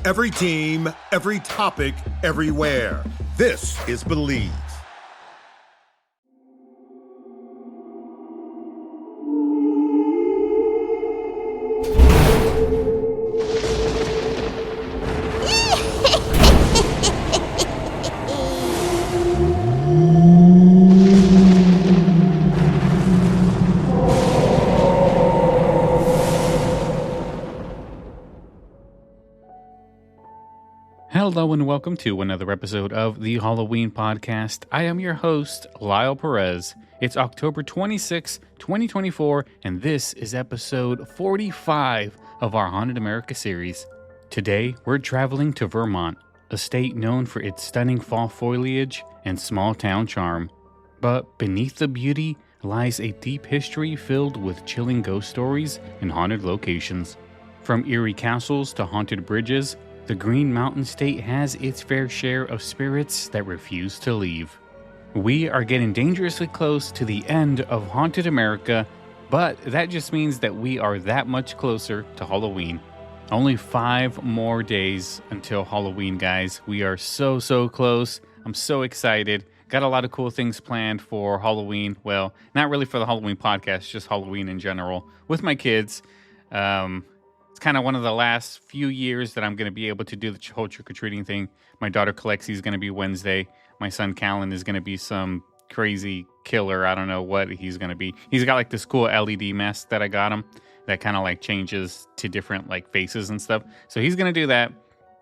Every team, every topic, everywhere. This is Believe. Hello and welcome to another episode of the Halloween Podcast. I am your host, Lyle Perez. It's October 26, 2024, and this is episode 45 of our Haunted America series. Today, we're traveling to Vermont, a state known for its stunning fall foliage and small town charm. But beneath the beauty lies a deep history filled with chilling ghost stories and haunted locations. From eerie castles to haunted bridges, the Green Mountain State has its fair share of spirits that refuse to leave. We are getting dangerously close to the end of Haunted America, but that just means that we are that much closer to Halloween. Only 5 more days until Halloween, guys. We are so close. I'm so excited. Got a lot of cool things planned for Halloween. Well, not really for the Halloween podcast, just Halloween in general with my kids. It's kind of one of the last few years that I'm going to be able to do the whole trick-or-treating thing. My daughter Calexi is going to be Wednesday. My son Callan is going to be some crazy killer. I don't know what he's going to be. He's got like this cool LED mask that I got him that kind of like changes to different like faces and stuff. So he's going to do that.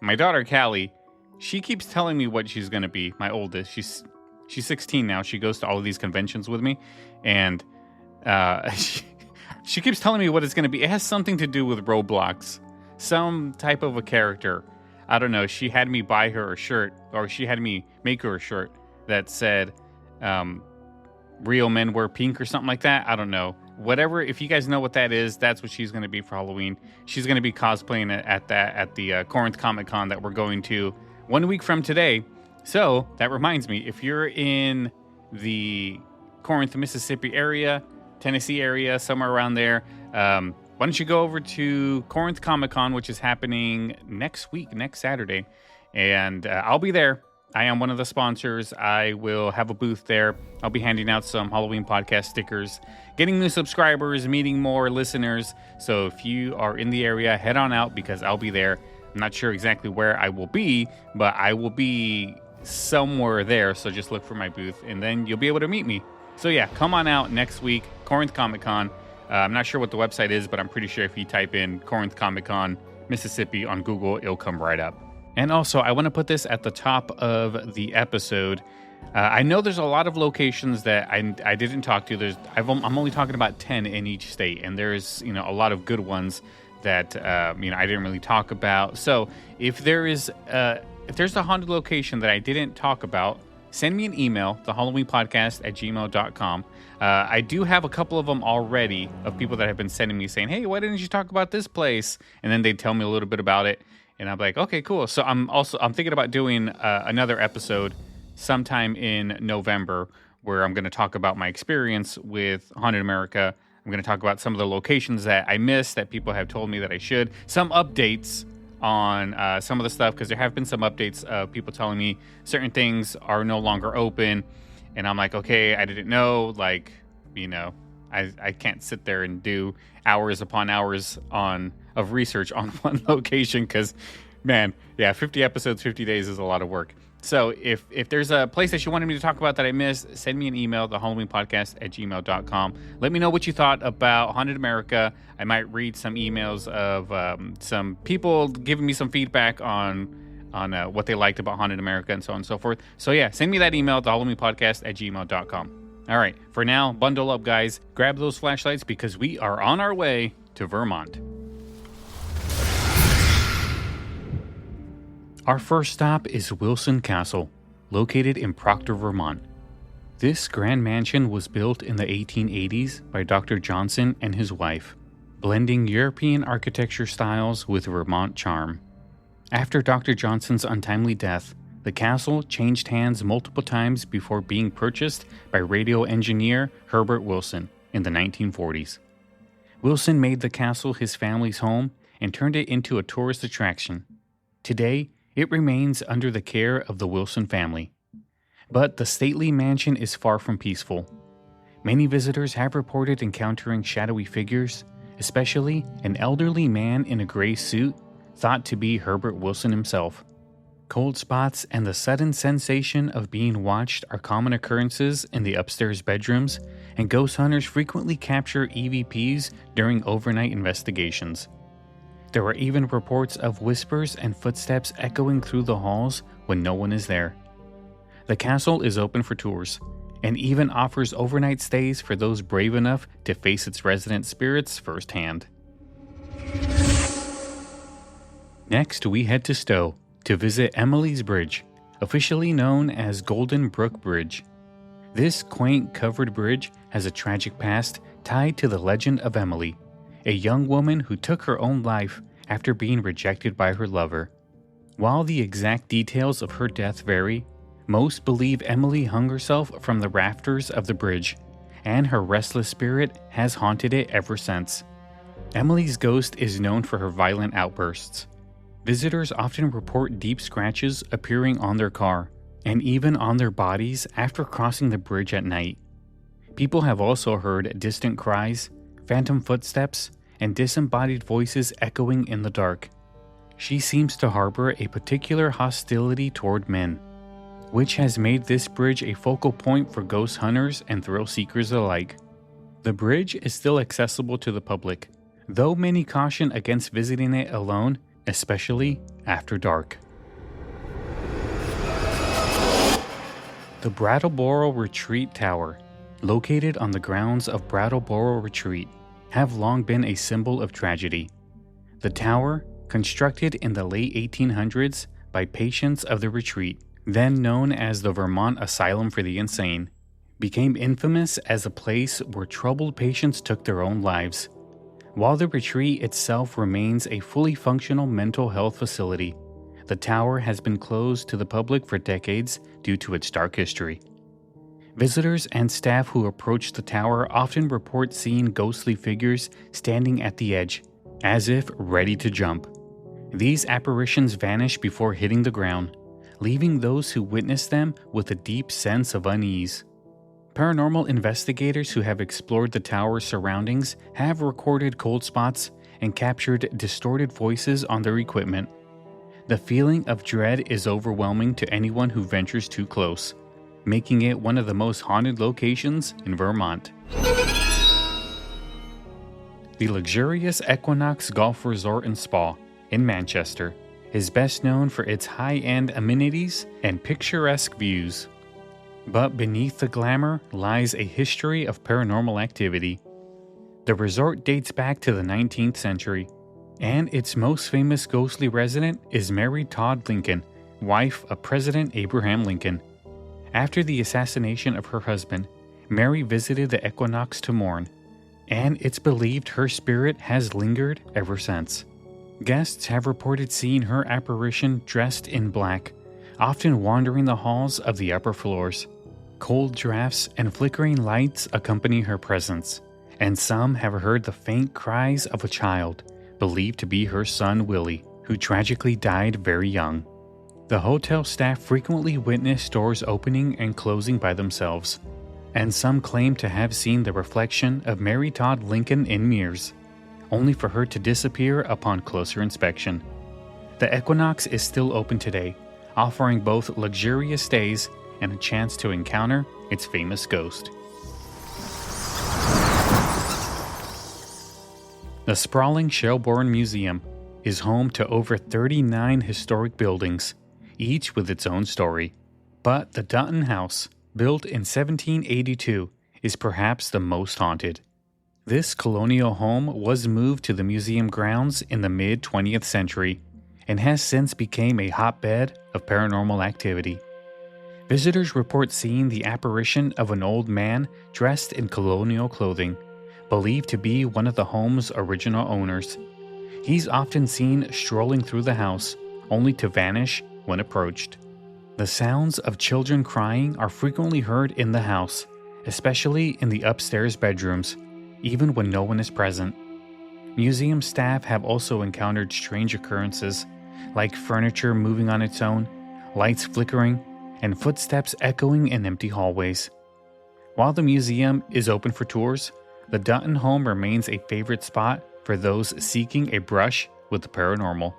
My daughter Callie, she keeps telling me what she's going to be. My oldest, she's 16 now. She goes to all of these conventions with me, and she keeps telling me what it's going to be. It has something to do with Roblox. Some type of a character. I don't know. She had me buy her a shirt, or she had me make her a shirt that said, real men wear pink or something like that. I don't know. Whatever. If you guys know what that is, that's what she's going to be for Halloween. She's going to be cosplaying at the Corinth Comic Con that we're going to 1 week from today. So that reminds me, if you're in the Corinth, Mississippi area, Tennessee area, somewhere around there, why don't you go over to Corinth Comic Con, which is happening next week, next Saturday, and I'll be there. I am one of the sponsors. I will have a booth there. I'll be handing out some Halloween podcast stickers, getting new subscribers, meeting more listeners. So if you are in the area, head on out because I'll be there. I'm not sure exactly where I will be, but I will be somewhere there. So just look for my booth and then you'll be able to meet me. So yeah, come on out next week, Corinth Comic Con. I'm not sure what the website is, but I'm pretty sure if you type in Corinth Comic Con, Mississippi on Google, it'll come right up. And also, I want to put this at the top of the episode. I know there's a lot of locations that I didn't talk to. I'm only talking about 10 in each state, and there's a lot of good ones that I didn't really talk about. So if there's a haunted location that I didn't talk about, send me an email, thehalloweenpodcast@gmail.com. I do have a couple of them already of people that have been sending me saying, hey, why didn't you talk about this place? And then they tell me a little bit about it. And I'm like, okay, cool. So I'm thinking about doing another episode sometime in November where I'm going to talk about my experience with Haunted America. I'm going to talk about some of the locations that I missed that people have told me that I should. Some updates on some of the stuff, because there have been some updates of people telling me certain things are no longer open, and I'm like, okay, I didn't know, I can't sit there and do hours upon hours of research on one location, because 50 episodes, 50 days is a lot of work. So if there's a place that you wanted me to talk about that I missed, send me an email, thehalloweenpodcast@gmail.com. Let me know what you thought about Haunted America. I might read some emails of some people giving me some feedback on what they liked about Haunted America and so on and so forth. So yeah, send me that email, thehalloweenpodcast@gmail.com. All right, for now, bundle up, guys. Grab those flashlights because we are on our way to Vermont. Our first stop is Wilson Castle, located in Proctor, Vermont. This grand mansion was built in the 1880s by Dr. Johnson and his wife, blending European architecture styles with Vermont charm. After Dr. Johnson's untimely death, the castle changed hands multiple times before being purchased by radio engineer Herbert Wilson in the 1940s. Wilson made the castle his family's home and turned it into a tourist attraction. Today, it remains under the care of the Wilson family. But the stately mansion is far from peaceful. Many visitors have reported encountering shadowy figures, especially an elderly man in a gray suit thought to be Herbert Wilson himself. Cold spots and the sudden sensation of being watched are common occurrences in the upstairs bedrooms, and ghost hunters frequently capture EVPs during overnight investigations. There are even reports of whispers and footsteps echoing through the halls when no one is there. The castle is open for tours, and even offers overnight stays for those brave enough to face its resident spirits firsthand. Next, we head to Stowe to visit Emily's Bridge, officially known as Golden Brook Bridge. This quaint covered bridge has a tragic past tied to the legend of Emily, a young woman who took her own life after being rejected by her lover. While the exact details of her death vary, most believe Emily hung herself from the rafters of the bridge, and her restless spirit has haunted it ever since. Emily's ghost is known for her violent outbursts. Visitors often report deep scratches appearing on their car, and even on their bodies after crossing the bridge at night. People have also heard distant cries, phantom footsteps, and disembodied voices echoing in the dark. She seems to harbor a particular hostility toward men, which has made this bridge a focal point for ghost hunters and thrill seekers alike. The bridge is still accessible to the public, though many caution against visiting it alone, especially after dark. The Brattleboro Retreat Tower, located on the grounds of Brattleboro Retreat, have long been a symbol of tragedy. The tower, constructed in the late 1800s by patients of the retreat, then known as the Vermont Asylum for the Insane, became infamous as a place where troubled patients took their own lives. While the retreat itself remains a fully functional mental health facility, the tower has been closed to the public for decades due to its dark history. Visitors and staff who approach the tower often report seeing ghostly figures standing at the edge, as if ready to jump. These apparitions vanish before hitting the ground, leaving those who witness them with a deep sense of unease. Paranormal investigators who have explored the tower's surroundings have recorded cold spots and captured distorted voices on their equipment. The feeling of dread is overwhelming to anyone who ventures too close, making it one of the most haunted locations in Vermont. The luxurious Equinox Golf Resort and Spa in Manchester is best known for its high-end amenities and picturesque views. But beneath the glamour lies a history of paranormal activity. The resort dates back to the 19th century, and its most famous ghostly resident is Mary Todd Lincoln, wife of President Abraham Lincoln. After the assassination of her husband, Mary visited the Equinox to mourn, and it's believed her spirit has lingered ever since. Guests have reported seeing her apparition dressed in black, often wandering the halls of the upper floors. Cold drafts and flickering lights accompany her presence, and some have heard the faint cries of a child, believed to be her son Willie, who tragically died very young. The hotel staff frequently witness doors opening and closing by themselves, and some claim to have seen the reflection of Mary Todd Lincoln in mirrors, only for her to disappear upon closer inspection. The Equinox is still open today, offering both luxurious stays and a chance to encounter its famous ghost. The sprawling Shelburne Museum is home to over 39 historic buildings, each with its own story. But the Dunton house, built in 1782, is perhaps the most haunted. This colonial home was moved to the museum grounds in the mid-20th century and has since become a hotbed of paranormal activity. Visitors report seeing the apparition of an old man dressed in colonial clothing, believed to be one of the home's original owners. He's often seen strolling through the house, only to vanish when approached. The sounds of children crying are frequently heard in the house, especially in the upstairs bedrooms, even when no one is present. Museum staff have also encountered strange occurrences, like furniture moving on its own, lights flickering, and footsteps echoing in empty hallways. While the museum is open for tours, the Dunton home remains a favorite spot for those seeking a brush with the paranormal.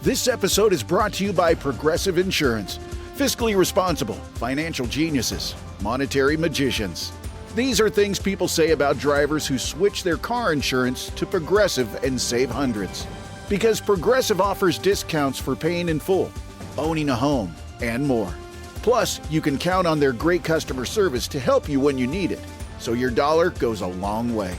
This episode is brought to you by Progressive Insurance. Fiscally responsible, financial geniuses, monetary magicians. These are things people say about drivers who switch their car insurance to Progressive and save hundreds. Because Progressive offers discounts for paying in full, owning a home, and more. Plus, you can count on their great customer service to help you when you need it, so your dollar goes a long way.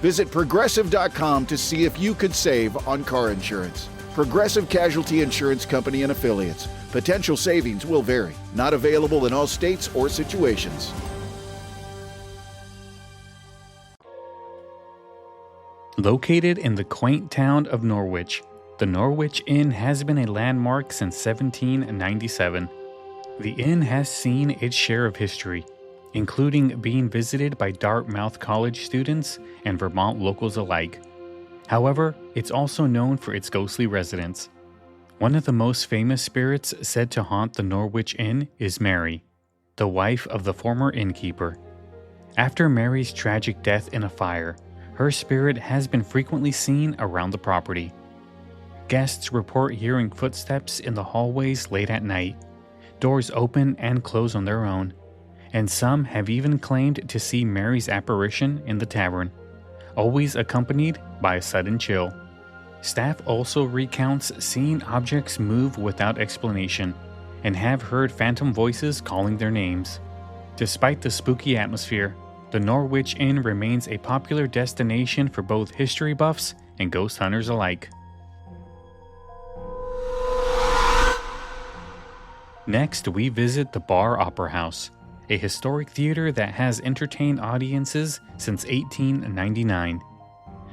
Visit Progressive.com to see if you could save on car insurance. Progressive Casualty Insurance Company and Affiliates. Potential savings will vary. Not available in all states or situations. Located in the quaint town of Norwich, the Norwich Inn has been a landmark since 1797. The inn has seen its share of history, including being visited by Dartmouth College students and Vermont locals alike. However, it's also known for its ghostly residents. One of the most famous spirits said to haunt the Norwich Inn is Mary, the wife of the former innkeeper. After Mary's tragic death in a fire, her spirit has been frequently seen around the property. Guests report hearing footsteps in the hallways late at night, doors open and close on their own, and some have even claimed to see Mary's apparition in the tavern, always accompanied by a sudden chill. Staff also recounts seeing objects move without explanation and have heard phantom voices calling their names. Despite the spooky atmosphere, the Norwich Inn remains a popular destination for both history buffs and ghost hunters alike. Next, we visit the Barre Opera House, a historic theater that has entertained audiences since 1899.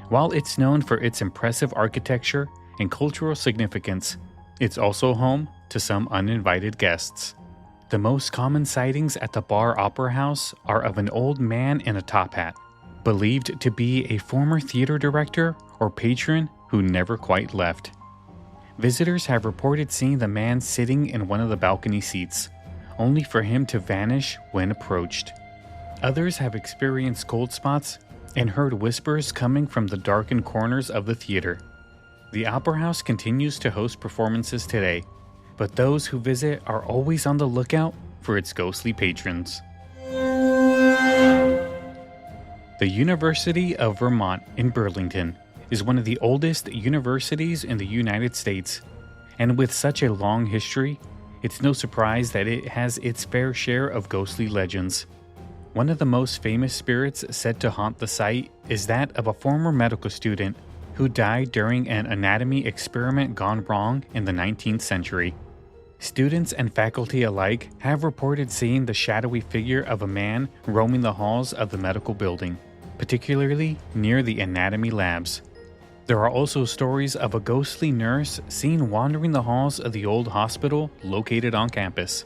While it's known for its impressive architecture and cultural significance, it's also home to some uninvited guests. The most common sightings at the Barre Opera House are of an old man in a top hat, believed to be a former theater director or patron who never quite left. Visitors have reported seeing the man sitting in one of the balcony seats, only for him to vanish when approached. Others have experienced cold spots and heard whispers coming from the darkened corners of the theater. The Opera House continues to host performances today, but those who visit are always on the lookout for its ghostly patrons. The University of Vermont in Burlington is one of the oldest universities in the United States, and with such a long history, it's no surprise that it has its fair share of ghostly legends. One of the most famous spirits said to haunt the site is that of a former medical student who died during an anatomy experiment gone wrong in the 19th century. Students and faculty alike have reported seeing the shadowy figure of a man roaming the halls of the medical building, particularly near the anatomy labs. There are also stories of a ghostly nurse seen wandering the halls of the old hospital located on campus.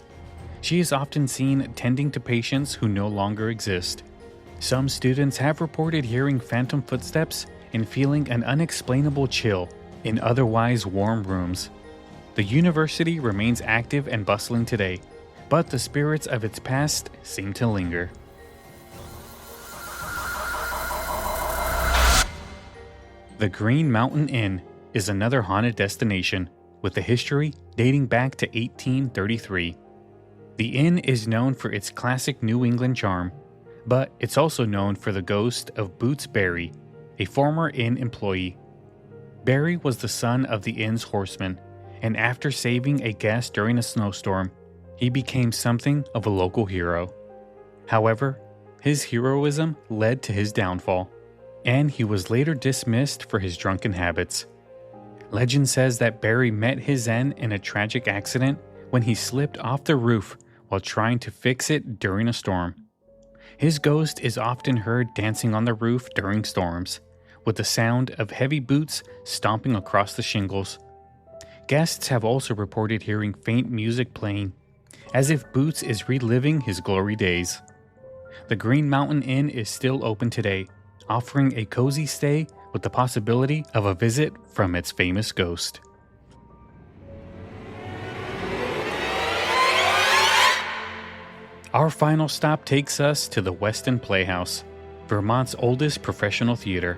She is often seen tending to patients who no longer exist. Some students have reported hearing phantom footsteps and feeling an unexplainable chill in otherwise warm rooms. The university remains active and bustling today, but the spirits of its past seem to linger. The Green Mountain Inn is another haunted destination with a history dating back to 1833. The inn is known for its classic New England charm, but it's also known for the ghost of Boots Barre, a former inn employee. Barre was the son of the inn's horseman, and after saving a guest during a snowstorm, he became something of a local hero. However, his heroism led to his downfall, and he was later dismissed for his drunken habits. Legend says that Barre met his end in a tragic accident when he slipped off the roof while trying to fix it during a storm. His ghost is often heard dancing on the roof during storms, with the sound of heavy boots stomping across the shingles. Guests have also reported hearing faint music playing, as if Boots is reliving his glory days. The Green Mountain Inn is still open today, offering a cozy stay with the possibility of a visit from its famous ghost. Our final stop takes us to the Weston Playhouse, Vermont's oldest professional theater.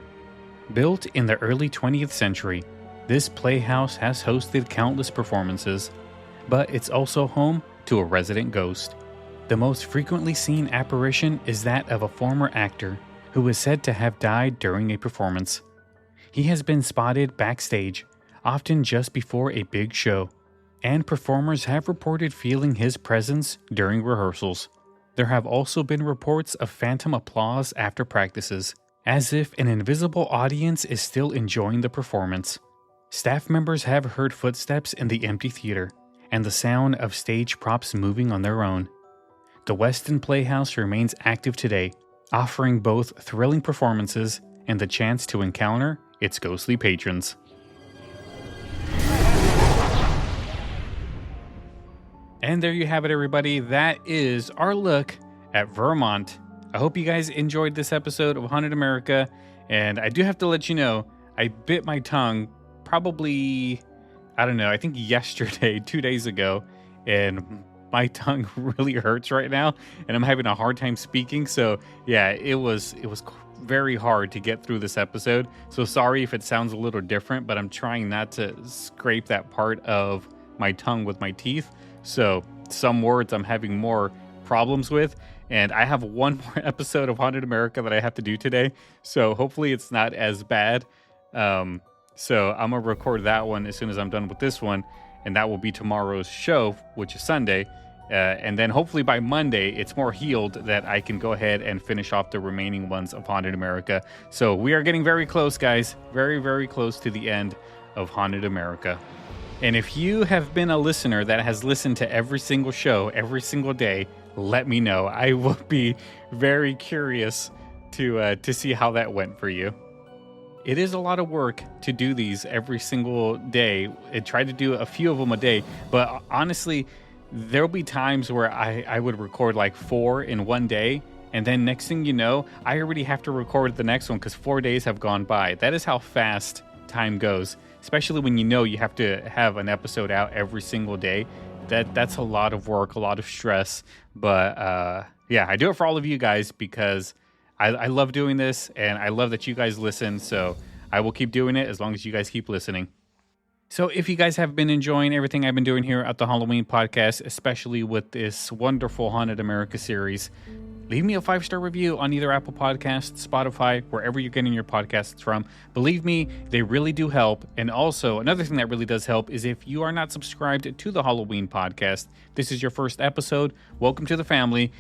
Built in the early 20th century, this playhouse has hosted countless performances, but it's also home to a resident ghost. The most frequently seen apparition is that of a former actor who is said to have died during a performance. He has been spotted backstage, often just before a big show, and performers have reported feeling his presence during rehearsals. There have also been reports of phantom applause after practices, as if an invisible audience is still enjoying the performance. Staff members have heard footsteps in the empty theater, and the sound of stage props moving on their own. The Weston Playhouse remains active today, offering both thrilling performances and the chance to encounter its ghostly patrons. And there you have it, everybody. That is our look at Vermont. I hope you guys enjoyed this episode of Haunted America, and I do have to let you know, I bit my tongue probably, I think yesterday, 2 days ago, and my tongue really hurts right now, and I'm having a hard time speaking, so yeah, it was very hard to get through this episode, so sorry if it sounds a little different, but I'm trying not to scrape that part of my tongue with my teeth, so some words I'm having more problems with. And I have one more episode of Haunted America that I have to do today, so hopefully it's not as bad. So I'm going to record that one as soon as I'm done with this one, and that will be tomorrow's show, which is Sunday. And then hopefully by Monday, it's more healed that I can go ahead and finish off the remaining ones of Haunted America. So we are getting very close, guys. Very, very close to the end of Haunted America. And if you have been a listener that has listened to every single show, every single day, let me know. I will be very curious to see how that went for you. It is a lot of work to do these every single day. I try to do a few of them a day, but honestly, there'll be times where I would record like 4 in one day, and then next thing you know, I already have to record the next one because 4 days have gone by. That is how fast time goes, especially when you have to have an episode out every single day. That's a lot of work, a lot of stress, but yeah, I do it for all of you guys because I love doing this, and I love that you guys listen, so I will keep doing it as long as you guys keep listening. So if you guys have been enjoying everything I've been doing here at the Halloween podcast, especially with this wonderful Haunted America series, leave me a 5-star review on either Apple Podcasts, Spotify, wherever you're getting your podcasts from. Believe me, they really do help. And also, another thing that really does help is if you are not subscribed to the Halloween podcast, this is your first episode, welcome to the family.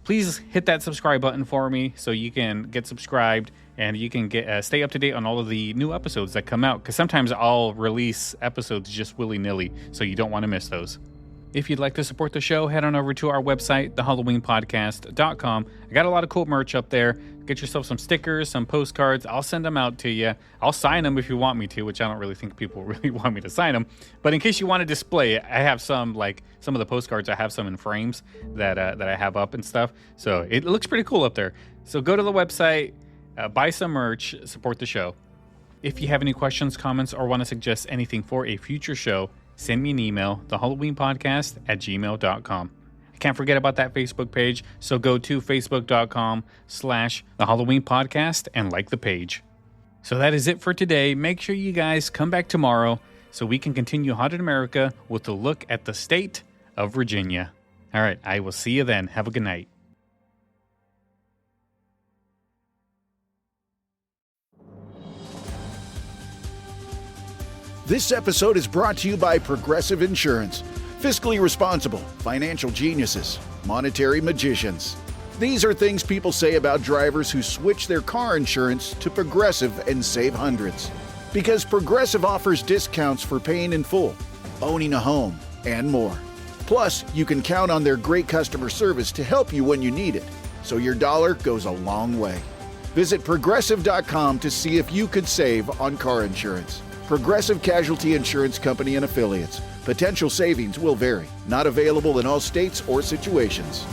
Please hit that subscribe button for me so you can get subscribed and you can get stay up to date on all of the new episodes that come out. Because sometimes I'll release episodes just willy-nilly, so you don't want to miss those. If you'd like to support the show, head on over to our website, thehalloweenpodcast.com. I got a lot of cool merch up there. Get yourself some stickers, some postcards. I'll send them out to you. I'll sign them if you want me to, which I don't really think people really want me to sign them. But in case you want to display it, I have some, like some of the postcards, I have some in frames that I have up and stuff. So it looks pretty cool up there. So go to the website, buy some merch, support the show. If you have any questions, comments, or want to suggest anything for a future show, send me an email, thehalloweenpodcast@gmail.com. I can't forget about that Facebook page, so go to facebook.com/thehalloweenpodcast and like the page. So that is it for today. Make sure you guys come back tomorrow so we can continue Haunted America with a look at the state of Virginia. All right, I will see you then. Have a good night. This episode is brought to you by Progressive Insurance. Fiscally responsible, financial geniuses, monetary magicians. These are things people say about drivers who switch their car insurance to Progressive and save hundreds. Because Progressive offers discounts for paying in full, owning a home, and more. Plus, you can count on their great customer service to help you when you need it, so your dollar goes a long way. Visit Progressive.com to see if you could save on car insurance. Progressive Casualty Insurance Company and Affiliates. Potential savings will vary. Not available in all states or situations.